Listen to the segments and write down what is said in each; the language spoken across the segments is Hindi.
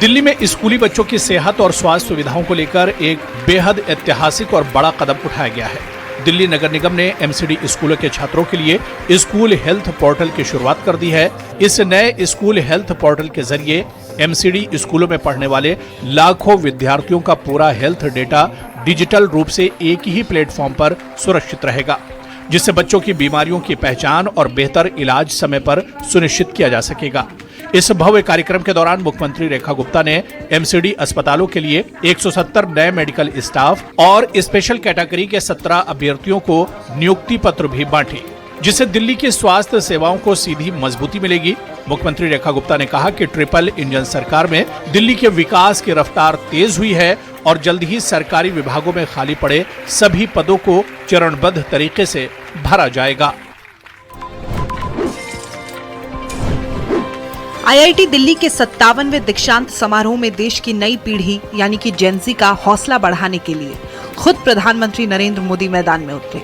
दिल्ली में स्कूली बच्चों की सेहत और स्वास्थ्य सुविधाओं को लेकर एक बेहद ऐतिहासिक और बड़ा कदम उठाया गया है। दिल्ली नगर निगम ने एमसीडी स्कूलों के छात्रों के लिए स्कूल हेल्थ पोर्टल की शुरुआत कर दी है। इस नए स्कूल हेल्थ पोर्टल के जरिए एमसीडी स्कूलों में पढ़ने वाले लाखों विद्यार्थियों का पूरा हेल्थ डेटा डिजिटल रूप से एक ही प्लेटफॉर्म पर सुरक्षित रहेगा, जिससे बच्चों की बीमारियों की पहचान और बेहतर इलाज समय पर सुनिश्चित किया जा सकेगा। इस भव्य कार्यक्रम के दौरान मुख्यमंत्री रेखा गुप्ता ने एमसीडी अस्पतालों के लिए 170 नए मेडिकल स्टाफ और स्पेशल कैटेगरी के 17 अभ्यर्थियों को नियुक्ति पत्र भी बांटे, जिससे दिल्ली की स्वास्थ्य सेवाओं को सीधी मजबूती मिलेगी। मुख्यमंत्री रेखा गुप्ता ने कहा कि ट्रिपल इंजन सरकार में दिल्ली के विकास की रफ्तार तेज हुई है और जल्द ही सरकारी विभागों में खाली पड़े सभी पदों को चरणबद्ध तरीके से भरा जाएगा। आईआईटी दिल्ली के 57वें दीक्षांत समारोह में देश की नई पीढ़ी यानी कि जेनजी का हौसला बढ़ाने के लिए खुद प्रधानमंत्री नरेंद्र मोदी मैदान में उतरे।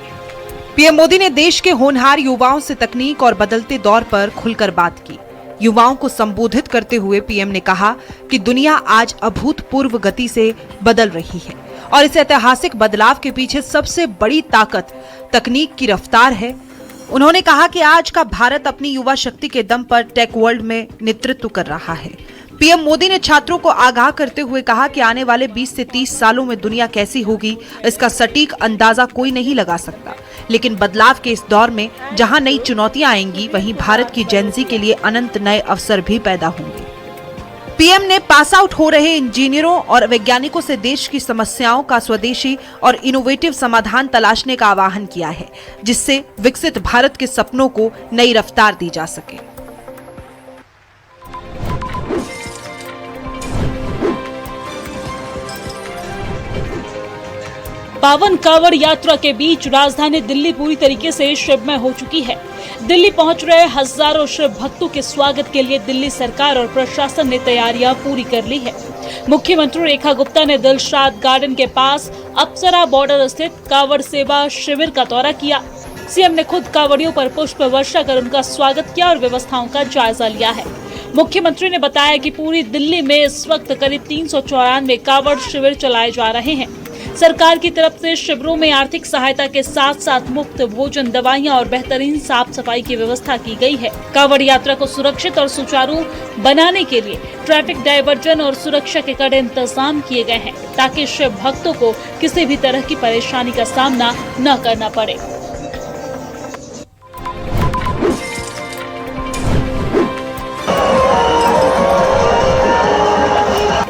पीएम मोदी ने देश के होनहार युवाओं से तकनीक और बदलते दौर पर खुलकर बात की। युवाओं को संबोधित करते हुए पीएम ने कहा कि दुनिया आज अभूतपूर्व गति से बदल रही है और इस ऐतिहासिक बदलाव के पीछे सबसे बड़ी ताकत तकनीक की रफ्तार है। उन्होंने कहा कि आज का भारत अपनी युवा शक्ति के दम पर टेक वर्ल्ड में नेतृत्व कर रहा है। पीएम मोदी ने छात्रों को आगाह करते हुए कहा कि आने वाले 20 से 30 सालों में दुनिया कैसी होगी इसका सटीक अंदाजा कोई नहीं लगा सकता, लेकिन बदलाव के इस दौर में जहां नई चुनौतियां आएंगी वहीं भारत की जेनजी के लिए अनंत नए अवसर भी पैदा होंगे। पीएम ने पास आउट हो रहे इंजीनियरों और वैज्ञानिकों से देश की समस्याओं का स्वदेशी और इनोवेटिव समाधान तलाशने का आह्वान किया है, जिससे विकसित भारत के सपनों को नई रफ्तार दी जा सके। पावन कांवड़ यात्रा के बीच राजधानी दिल्ली पूरी तरीके से शिवमय हो चुकी है। दिल्ली पहुंच रहे हजारों शिव भक्तों के स्वागत के लिए दिल्ली सरकार और प्रशासन ने तैयारियां पूरी कर ली है। मुख्यमंत्री रेखा गुप्ता ने दिलशाद गार्डन के पास अप्सरा बॉर्डर स्थित कांवड़ सेवा शिविर का दौरा किया। सीएम ने खुद कांवड़ियों पर पुष्प वर्षा कर उनका स्वागत किया और व्यवस्थाओं का जायजा लिया है। मुख्यमंत्री ने बताया कि पूरी दिल्ली में इस वक्त करीब 394 कांवड़ शिविर चलाए जा रहे हैं। सरकार की तरफ से शिविरों में आर्थिक सहायता के साथ साथ मुफ्त भोजन, दवाइयां और बेहतरीन साफ सफाई की व्यवस्था की गई है। कांवड़ यात्रा को सुरक्षित और सुचारू बनाने के लिए ट्रैफिक डायवर्जन और सुरक्षा के कड़े इंतजाम किए गए हैं, ताकि शिव भक्तों को किसी भी तरह की परेशानी का सामना न करना पड़े।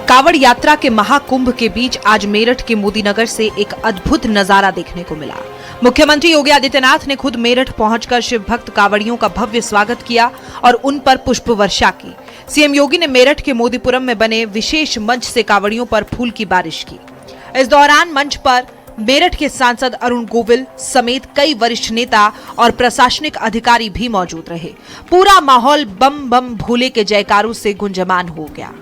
कांवड़ यात्रा के महाकुंभ के बीच आज मेरठ के मोदीनगर से एक अद्भुत नजारा देखने को मिला। मुख्यमंत्री योगी आदित्यनाथ ने खुद मेरठ पहुंचकर शिव भक्त कांवड़ियों का भव्य स्वागत किया और उन पर पुष्प वर्षा की। सीएम योगी ने मेरठ के मोदीपुरम में बने विशेष मंच से कांवड़ियों पर फूल की बारिश की। इस दौरान मंच पर मेरठ के सांसद अरुण गोविल समेत कई वरिष्ठ नेता और प्रशासनिक अधिकारी भी मौजूद रहे। पूरा माहौल बम बम भोले के जयकारों से गुंजमान हो गया।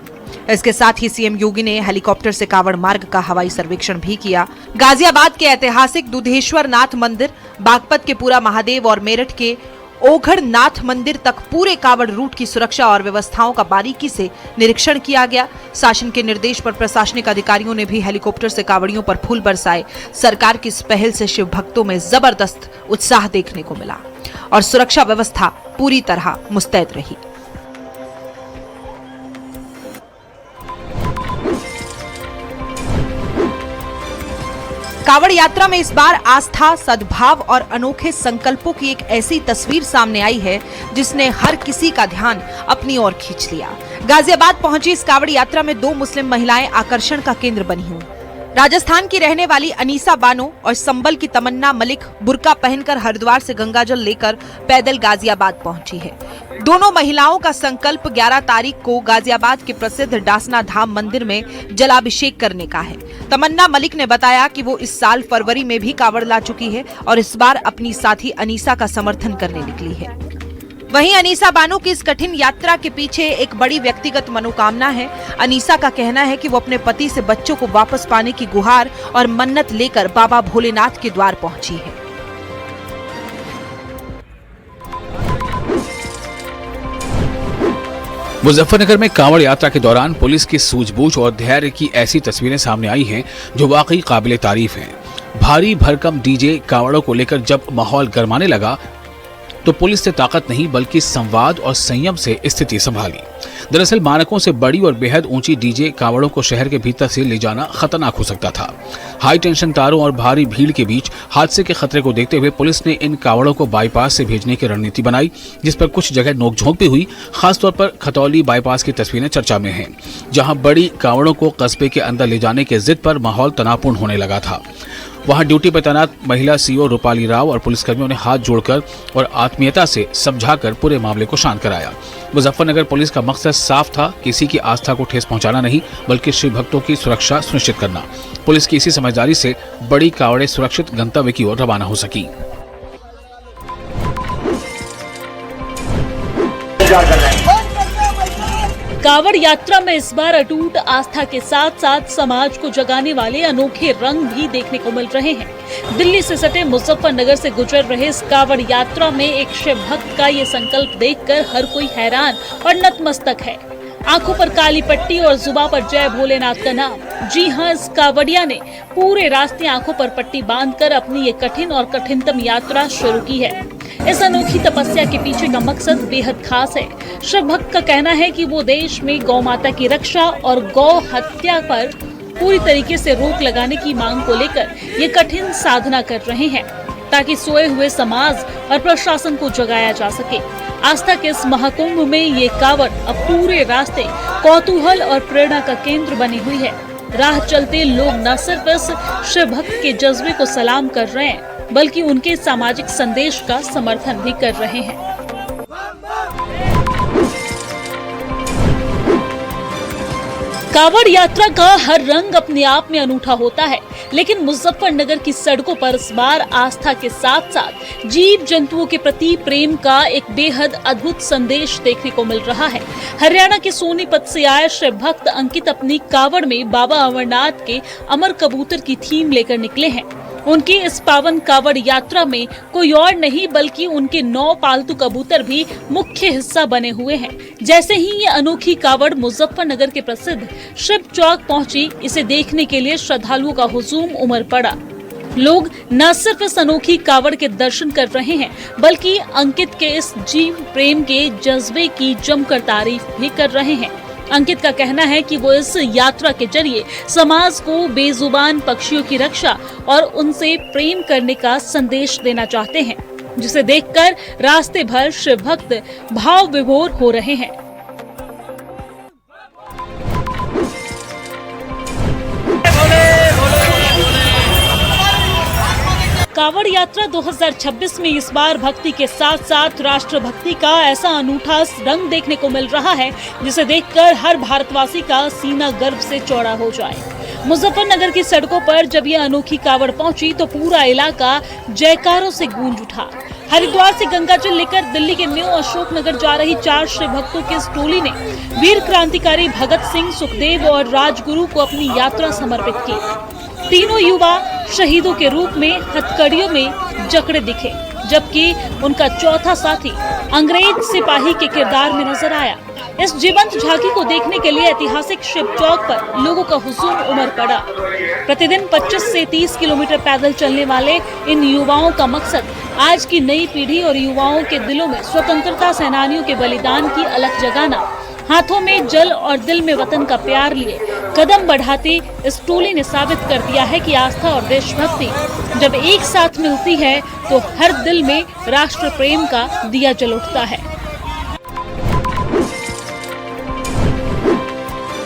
इसके साथ ही सीएम योगी ने हेलीकॉप्टर से कांवड़ मार्ग का हवाई सर्वेक्षण भी किया। गाजियाबाद के ऐतिहासिक दुधेश्वर नाथ मंदिर, बागपत के पूरा महादेव और मेरठ के ओघड़ नाथ मंदिर तक पूरे कांवड़ रूट की सुरक्षा और व्यवस्थाओं का बारीकी से निरीक्षण किया गया। शासन के निर्देश पर प्रशासनिक अधिकारियों ने भी हेलीकॉप्टर से कांवड़ियों पर फूल बरसाए। सरकार की इस पहल से शिव भक्तों में जबरदस्त उत्साह देखने को मिला और सुरक्षा व्यवस्था पूरी तरह मुस्तैद रही। कांवड़ यात्रा में इस बार आस्था, सद्भाव और अनोखे संकल्पों की एक ऐसी तस्वीर सामने आई है जिसने हर किसी का ध्यान अपनी ओर खींच लिया। गाजियाबाद पहुंची इस कांवड़ यात्रा में 2 मुस्लिम महिलाएं आकर्षण का केंद्र बनी हुई। राजस्थान की रहने वाली अनीसा बानो और संबल की तमन्ना मलिक बुर्का पहनकर हरिद्वार से गंगाजल लेकर पैदल गाजियाबाद पहुंची है। दोनों महिलाओं का संकल्प 11 तारीख को गाजियाबाद के प्रसिद्ध डासना धाम मंदिर में जलाभिषेक करने का है। तमन्ना मलिक ने बताया कि वो इस साल फरवरी में भी कांवड़ ला चुकी है और इस बार अपनी साथी अनीसा का समर्थन करने निकली है। वहीं अनीसा बानो की इस कठिन यात्रा के पीछे एक बड़ी व्यक्तिगत मनोकामना है। अनीसा का कहना है कि वो अपने पति से बच्चों को वापस पाने की गुहार और मन्नत लेकर बाबा भोलेनाथ के द्वार पहुंची है। मुजफ्फरनगर में कांवड़ यात्रा के दौरान पुलिस की सूझबूझ और धैर्य की ऐसी तस्वीरें सामने आई हैं जो वाकई काबिले तारीफ हैं। भारी भरकम डीजे कांवड़ों को लेकर जब माहौल गरमाने लगा तो पुलिस ने ताकत नहीं बल्कि संवाद और संयम से स्थिति संभाली। दरअसल मानकों से बड़ी और बेहद ऊंची डीजे कांवड़ों को शहर के भीतर से ले जाना खतरनाक हो सकता था। हाई टेंशन तारों और भारी भीड़ के बीच हादसे के खतरे को देखते हुए पुलिस ने इन कांवड़ों को बाईपास से भेजने की रणनीति बनाई, जिस पर कुछ जगह नोकझोंक भी हुई। खासतौर पर खतौली बाईपास की तस्वीरें चर्चा में हैं, जहां बड़ी कांवड़ों को कस्बे के अंदर ले जाने के जिद पर माहौल तनावपूर्ण होने लगा था। वहां ड्यूटी पर तैनात महिला सीओ रूपाली राव और पुलिसकर्मियों ने हाथ जोड़कर और आत्मीयता से समझाकर पूरे मामले को शांत कराया। मुजफ्फरनगर पुलिस का मकसद साफ था, किसी की आस्था को ठेस पहुंचाना नहीं बल्कि शिव भक्तों की सुरक्षा सुनिश्चित करना। पुलिस की इसी समझदारी से बड़ी कावड़े सुरक्षित गंतव्य की ओर रवाना हो सकी। कांवड़ यात्रा में इस बार अटूट आस्था के साथ साथ समाज को जगाने वाले अनोखे रंग भी देखने को मिल रहे हैं। दिल्ली से सटे मुजफ्फरनगर से गुजर रहे इस कांवड़ यात्रा में एक शिव भक्त का ये संकल्प देखकर हर कोई हैरान और नतमस्तक है। आंखों पर काली पट्टी और जुबान पर जय भोलेनाथ का नाम। जी हां, इस कांवड़िया ने पूरे रास्ते आंखों पर पट्टी बांधकर अपनी ये कठिन और कठिनतम यात्रा शुरू की है। इस अनोखी तपस्या के पीछे का मकसद बेहद खास है। शिव भक्त का कहना है कि वो देश में गौ माता की रक्षा और गौ हत्या पर पूरी तरीके से रोक लगाने की मांग को लेकर ये कठिन साधना कर रहे हैं, ताकि सोए हुए समाज और प्रशासन को जगाया जा सके। आस्था के इस महाकुंभ में ये कांवड़ अब पूरे रास्ते कौतूहल और प्रेरणा का केंद्र बनी हुई है। राह चलते लोग न सिर्फ इस शिव भक्त के जज्बे को सलाम कर रहे हैं बल्कि उनके सामाजिक संदेश का समर्थन भी कर रहे हैं। कांवड़ यात्रा का हर रंग अपने आप में अनूठा होता है, लेकिन मुजफ्फरनगर की सड़कों पर इस बार आस्था के साथ साथ जीव जंतुओं के प्रति प्रेम का एक बेहद अद्भुत संदेश देखने को मिल रहा है। हरियाणा के सोनीपत से आए शिव भक्त अंकित अपनी कांवड़ में बाबा अमरनाथ के अमर कबूतर की थीम लेकर निकले हैं। उनकी इस पावन कांवड़ यात्रा में कोई और नहीं बल्कि उनके 9 पालतू कबूतर भी मुख्य हिस्सा बने हुए हैं। जैसे ही ये अनोखी कांवड़ मुजफ्फरनगर के प्रसिद्ध शिव चौक पहुंची, इसे देखने के लिए श्रद्धालुओं का हुजूम उमड़ पड़ा। लोग न सिर्फ इस अनोखी कांवड़ के दर्शन कर रहे हैं बल्कि अंकित के इस जीव प्रेम के जज्बे की जमकर तारीफ भी कर रहे हैं। अंकित का कहना है कि वो इस यात्रा के जरिए समाज को बेजुबान पक्षियों की रक्षा और उनसे प्रेम करने का संदेश देना चाहते हैं, जिसे देखकर रास्ते भर शिव भक्त भाव विभोर हो रहे हैं। कांवड़ यात्रा 2026 में इस बार भक्ति के साथ साथ राष्ट्रभक्ति का ऐसा अनूठा रंग देखने को मिल रहा है, जिसे देखकर हर भारतवासी का सीना गर्व से चौड़ा हो जाए। मुजफ्फरनगर की सड़कों पर जब ये अनोखी कांवड़ पहुंची तो पूरा इलाका जयकारों से गूंज उठा। हरिद्वार से गंगाजल लेकर दिल्ली के न्यू अशोकनगर जा रही 4 शिव भक्तों की इस टोली ने वीर क्रांतिकारी भगत सिंह, सुखदेव और राजगुरु को अपनी यात्रा समर्पित की। तीनों युवा शहीदों के रूप में हथकड़ियों में जकड़े दिखे, जबकि उनका चौथा साथी अंग्रेज सिपाही के किरदार में नजर आया। इस जीवंत झांकी को देखने के लिए ऐतिहासिक शिव चौक पर लोगों का हुजूम उमड़ पड़ा। प्रतिदिन 25 से 30 किलोमीटर पैदल चलने वाले इन युवाओं का मकसद आज की नई पीढ़ी और युवाओं के दिलों में स्वतंत्रता सेनानियों के बलिदान की अलख जगाना। हाथों में जल और दिल में वतन का प्यार लिए कदम बढ़ाते इस टोली ने साबित कर दिया है कि आस्था और देशभक्ति जब एक साथ मिलती है तो हर दिल में राष्ट्र प्रेम का दिया जल उठता है।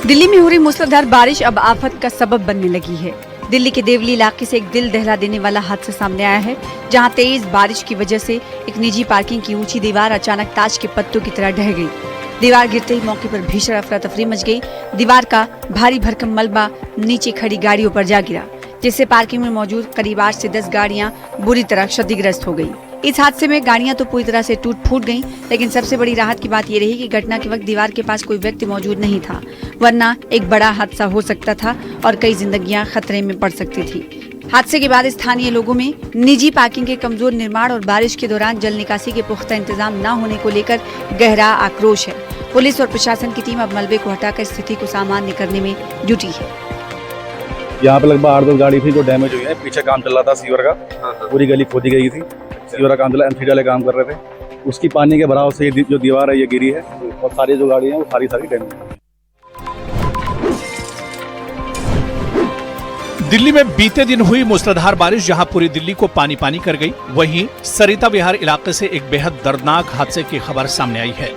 दिल्ली में हो रही मूसलाधार बारिश अब आफत का सबब बनने लगी है। दिल्ली के देवली इलाके से एक दिल दहला देने वाला हादसा सामने आया है, जहां तेज बारिश की वजह से एक निजी पार्किंग की ऊंची दीवार अचानक ताश के पत्तों की तरह ढह गई। दीवार गिरते ही मौके पर भीषण अफरा तफरी मच गई। दीवार का भारी भरकम मलबा नीचे खड़ी गाड़ियों पर जा गिरा, जिससे पार्किंग में मौजूद करीब 8 से 10 गाड़ियां बुरी तरह क्षतिग्रस्त हो गई। इस हादसे में गाड़ियां तो पूरी तरह से टूट फूट गईं, लेकिन सबसे बड़ी राहत की बात ये रही कि घटना के वक्त दीवार के पास कोई व्यक्ति मौजूद नहीं था, वरना एक बड़ा हादसा हो सकता था और कई जिंदगियां खतरे में पड़ सकती थी। हादसे के बाद स्थानीय लोगों में निजी पार्किंग के कमजोर निर्माण और बारिश के दौरान जल निकासी के पुख्ता इंतजाम न होने को लेकर गहरा आक्रोश है। पुलिस और प्रशासन की टीम अब मलबे को हटाकर स्थिति को सामान्य करने में जुटी है। यहाँ पे लगभग 8-10 गाड़ी थी जो डैमेज हुई है। पीछे काम चल रहा था सीवर का, पूरी गली खोदी गई थी। सीवर का काम चला, एमसीडी वाले काम कर रहे थे। उसकी पानी के भराव से ये जो दीवार है ये गिरी है और सारी जो गाड़ी है वो सारी डैमेज है। दिल्ली में बीते दिन हुई मूसलाधार बारिश जहां पूरी दिल्ली को पानी पानी कर गई, वहीं सरिता विहार इलाके से एक बेहद दर्दनाक हादसे की खबर सामने आई है।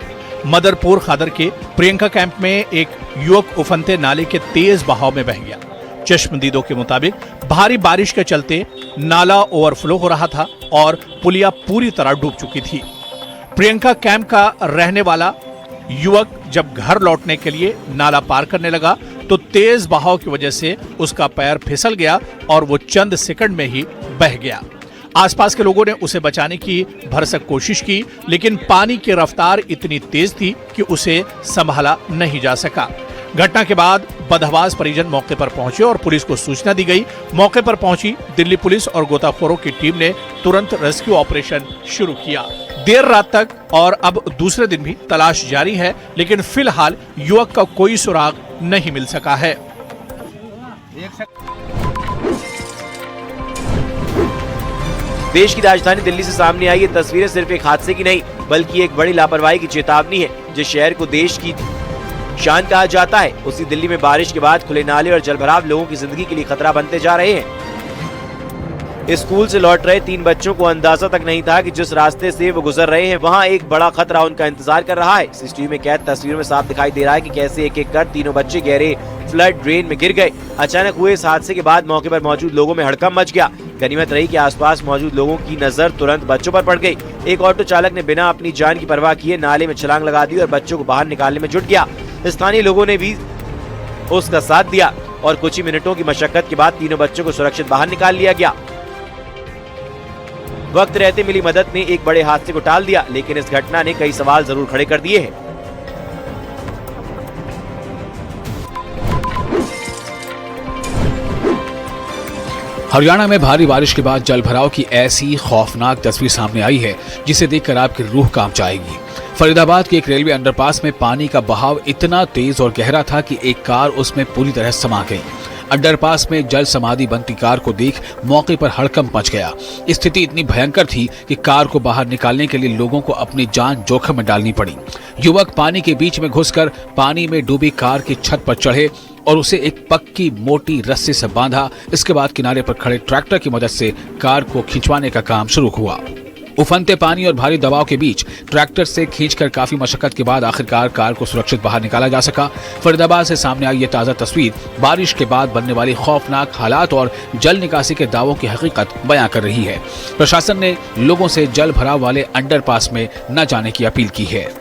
मदरपुर खादर के प्रियंका कैंप में एक युवक उफनते नाले के तेज बहाव में बह गया। चश्मदीदों के मुताबिक भारी बारिश के चलते नाला ओवरफ्लो हो रहा था और पुलिया पूरी तरह डूब चुकी थी। प्रियंका कैंप का रहने वाला युवक जब घर लौटने के लिए नाला पार करने लगा तो तेज बहाव की वजह से उसका पैर फिसल गया और वो चंद सेकंड में ही बह गया। आसपास के लोगों ने उसे बचाने की भरसक कोशिश की, लेकिन पानी की रफ्तार इतनी तेज थी कि उसे संभाला नहीं जा सका। घटना के बाद बदहवास परिजन मौके पर पहुंचे और पुलिस को सूचना दी गई। मौके पर पहुंची दिल्ली पुलिस और गोताखोरों की टीम ने तुरंत रेस्क्यू ऑपरेशन शुरू किया। देर रात तक और अब दूसरे दिन भी तलाश जारी है, लेकिन फिलहाल युवक का कोई सुराग नहीं मिल सका है। देश की राजधानी दिल्ली से सामने आई ये तस्वीरें सिर्फ एक हादसे की नहीं, बल्कि एक बड़ी लापरवाही की चेतावनी है। जिस शहर को देश की शान कहा जाता है, उसी दिल्ली में बारिश के बाद खुले नाले और जलभराव लोगों की जिंदगी के लिए खतरा बनते जा रहे हैं। स्कूल से लौट रहे 3 बच्चों को अंदाजा तक नहीं था कि जिस रास्ते से वो गुजर रहे हैं वहाँ एक बड़ा खतरा उनका इंतजार कर रहा है। सीसीटीवी में कैद तस्वीरों में साफ दिखाई दे रहा है कि कैसे एक एक कर तीनों बच्चे गहरे फ्लड ड्रेन में गिर गए। अचानक हुए इस हादसे के बाद मौके पर मौजूद लोगों में हड़कंप मच गया। गनीमत रही कि आसपास मौजूद लोगों की नजर तुरंत बच्चों पर पड़ गई। एक ऑटो चालक ने बिना अपनी जान की परवाह किए नाले में छलांग लगा दी और बच्चों को बाहर निकालने में जुट गया। स्थानीय लोगों ने भी उसका साथ दिया और कुछ ही मिनटों की मशक्कत के बाद तीनों बच्चों को सुरक्षित बाहर निकाल लिया गया। वक्त रहते मिली मदद ने एक बड़े हादसे को टाल दिया, लेकिन इस घटना ने कई सवाल जरूर खड़े कर दिए हैं। हरियाणा में भारी बारिश के बाद जलभराव की ऐसी खौफनाक तस्वीर सामने आई है जिसे देखकर आपकी रूह कांप जाएगी। फरीदाबाद के एक रेलवे अंडरपास में पानी का बहाव इतना तेज और गहरा था कि एक कार उसमें पूरी तरह समा गई। अंडरपास में जल समाधि बनती कार को देख मौके पर हड़कंप मच गया। स्थिति इतनी भयंकर थी कि कार को बाहर निकालने के लिए लोगों को अपनी जान जोखिम में डालनी पड़ी। युवक पानी के बीच में घुसकर पानी में डूबी कार की छत पर चढ़े और उसे एक पक्की मोटी रस्सी से बांधा। इसके बाद किनारे पर खड़े ट्रैक्टर की मदद से कार को खिंचवाने का काम शुरू हुआ। उफनते पानी और भारी दबाव के बीच ट्रैक्टर से खींचकर काफी मशक्कत के बाद आखिरकार कार को सुरक्षित बाहर निकाला जा सका। फरीदाबाद से सामने आई ये ताजा तस्वीर बारिश के बाद बनने वाली खौफनाक हालात और जल निकासी के दावों की हकीकत बयां कर रही है। प्रशासन ने लोगों से जल भराव वाले अंडरपास में न जाने की अपील की है।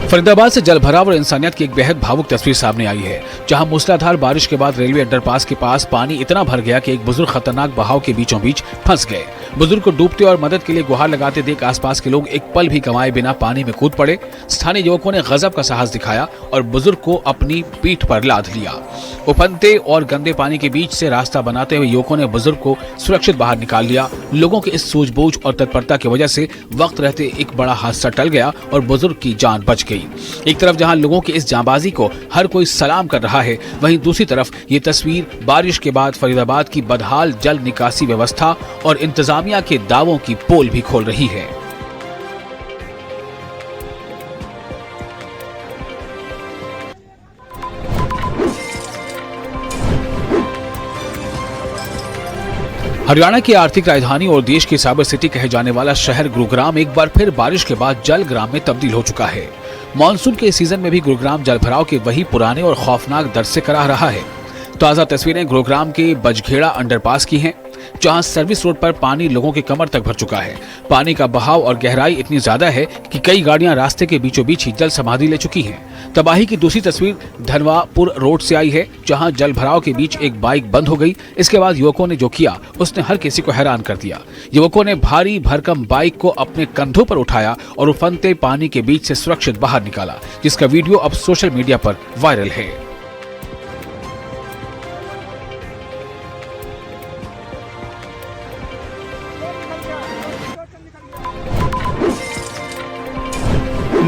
फरीदाबाद से जलभराव और इंसानियत की एक बेहद भावुक तस्वीर सामने आई है, जहां मूसलाधार बारिश के बाद रेलवे अंडरपास के पास पानी इतना भर गया कि एक बुजुर्ग खतरनाक बहाव के बीचों बीच फंस गए। बुजुर्ग को डूबते और मदद के लिए गुहार लगाते देख आसपास के लोग एक पल भी गंवाए बिना पानी में कूद पड़े। स्थानीय युवकों ने गजब का साहस दिखाया और बुजुर्ग को अपनी पीठ पर लाद लिया। उफनते और गंदे पानी के बीच से रास्ता बनाते हुए युवकों ने बुजुर्ग को सुरक्षित बाहर निकाल लिया। लोगों की इस सूझबूझ और तत्परता की वजह से वक्त रहते एक बड़ा हादसा टल गया और बुजुर्ग की जान बच गई। एक तरफ जहां लोगों की इस जांबाजी को हर कोई सलाम कर रहा है, वहीं दूसरी तरफ ये तस्वीर बारिश के बाद फरीदाबाद की बदहाल जल निकासी व्यवस्था और इंतजामिया के दावों की पोल भी खोल रही है। हरियाणा की आर्थिक राजधानी और देश की साइबर सिटी कहे जाने वाला शहर गुरुग्राम एक बार फिर बारिश के बाद जल ग्राम में तब्दील हो चुका है। मॉनसून के सीजन में भी गुरुग्राम जलभराव के वही पुराने और खौफनाक दर्द से करा रहा है। ताजा तस्वीरें गुरुग्राम के बजखेड़ा अंडरपास की हैं, जहां सर्विस रोड पर पानी लोगों के कमर तक भर चुका है। पानी का बहाव और गहराई इतनी ज्यादा है कि कई गाड़ियां रास्ते के बीचों बीच ही जल समाधि ले चुकी हैं। तबाही की दूसरी तस्वीर धनवापुर रोड से आई है, जहां जल भराव के बीच एक बाइक बंद हो गई। इसके बाद युवकों ने जो किया उसने हर किसी को हैरान कर दिया। युवकों ने भारी भरकम बाइक को अपने कंधों पर उठाया और उफनते पानी के बीच से सुरक्षित बाहर निकाला, जिसका वीडियो अब सोशल मीडिया पर वायरल है।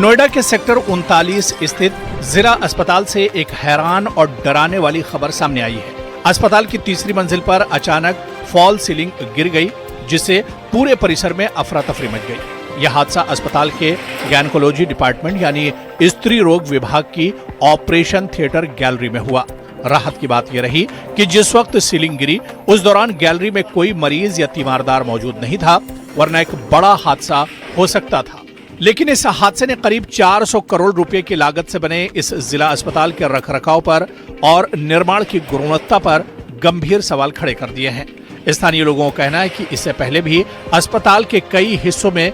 नोएडा के सेक्टर 39 स्थित जिला अस्पताल से एक हैरान और डराने वाली खबर सामने आई है। अस्पताल की तीसरी मंजिल पर अचानक फॉल सीलिंग गिर गई, जिससे पूरे परिसर में अफरा तफरी मच गई। यह हादसा अस्पताल के गायनेकोलॉजी डिपार्टमेंट यानी स्त्री रोग विभाग की ऑपरेशन थिएटर गैलरी में हुआ। राहत की बात यह रही कि जिस वक्त सीलिंग गिरी उस दौरान गैलरी में कोई मरीज या तीमारदार मौजूद नहीं था, वरना एक बड़ा हादसा हो सकता था। लेकिन इस हादसे ने करीब 400 करोड़ रुपए की लागत से बने इस जिला अस्पताल के रखरखाव पर और निर्माण की गुणवत्ता पर गंभीर सवाल खड़े कर दिए हैं। स्थानीय लोगों का कहना है कि इससे पहले भी अस्पताल के कई हिस्सों में